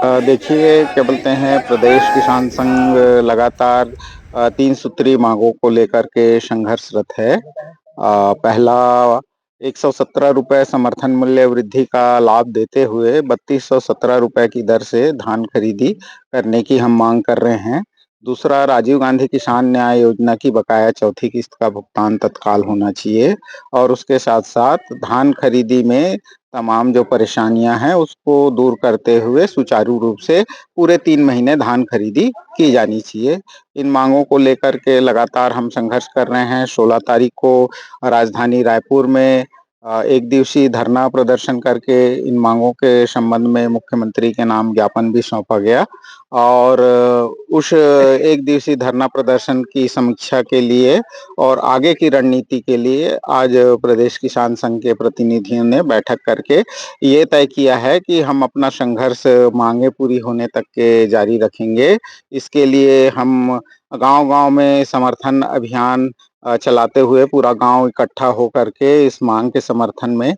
देखिए क्या बोलते हैं प्रदेश किसान संघ लगातार 3 सूत्री मांगों को लेकर के संघर्षरत है। पहला ₹117 समर्थन मूल्य वृद्धि का लाभ देते हुए ₹3217 की दर से धान खरीदी करने की हम मांग कर रहे हैं। दूसरा राजीव गांधी किसान न्याय योजना की बकाया चौथी किस्त का भुगतान तत्काल होना चाहिए और उसके साथ-साथ धान खरीदी में तमाम जो परेशानियाँ हैं उसको दूर करते हुए सुचारू रूप से पूरे 3 महीने धान खरीदी की जानी चाहिए। इन माँगों को लेकर के लगातार हम संघर्ष कर रहे हैं। 16 तारीख को राजधानी रायपुर में एक दिवसीय धरना प्रदर्शन करके इन माँगों के संबंध में मुख्यमंत्री के नाम ज्ञापन भी सौंपा गया और उस एक दिवसीय धरना प्रदर्शन की समीक्षा के लिए और आगे की रणनीति के लिए आज प्रदेश किसान संघ के प्रतिनिधियों ने बैठक करके ये तय किया है कि हम अपना संघर्ष मांगे पूरी होने तक के जारी रखेंगे। इसके लिए हम गांव-गांव में समर्थन अभियान चलाते हुए पूरा गांव इकट्ठा होकर के इस मांग के समर्थन में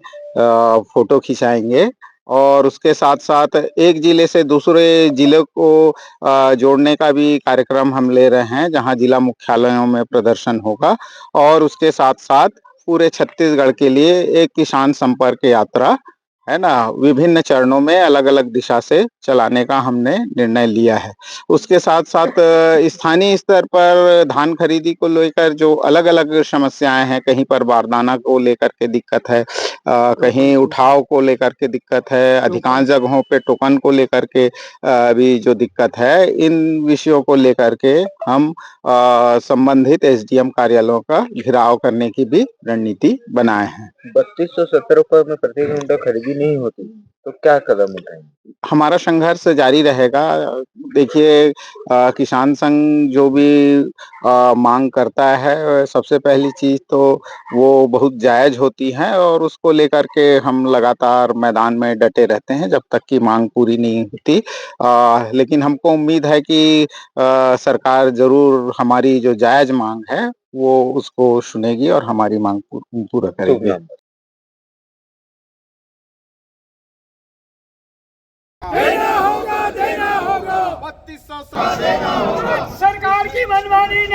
फोटो खिंचाएंगे और उसके साथ-साथ एक जिले से दूसरे जिले को जोड़ने का भी कार्यक्रम हम ले रहे हैं, जहां जिला मुख्यालयों में प्रदर्शन होगा और उसके साथ-साथ पूरे छत्तीसगढ़ के लिए एक किसान संपर्क यात्रा, है ना? विभिन्न चरणों में अलग-अलग दिशा से चलाने का हमने निर्णय लिया है। उसके साथ-साथ स्थानीय स्तर पर धान खरीदी को लेकर जो अलग-अलग समस्याएँ हैं, कहीं पर बारदाना को लेकर के दिक्कत है, कहीं उठाव को लेकर के दिक्कत है, अधिकांश जगहों पे टोकन को लेकर के भी जो दिक्कत है, इन विषयों को लेकर के हम संबंधित एसडीएम कार्यालयों का घेराव करने की भी रणनीति बनाए हैं। 3270 में प्रति क्विंटल खरीदी नहीं होती, तो क्या कदम उठाएंगे? हमारा संघर्ष जारी रहेगा। देखिए किसान संघ जो भी माँग करता है, सबसे पहली चीज़ तो वो बहुत जायज़ होती है और उसको लेकर के हम लगातार मैदान में डटे रहते हैं, जब तक कि माँग पूरी नहीं होती। लेकिन हमको उम्मीद है कि सरकार ज़रूर हमारी जो जायज़ माँग है, वो उसको सुनेगी और हमारी माँग पूरा शुभ करेगी। नाम। देना होगा 3200 देना होगा। सरकार की मनमानी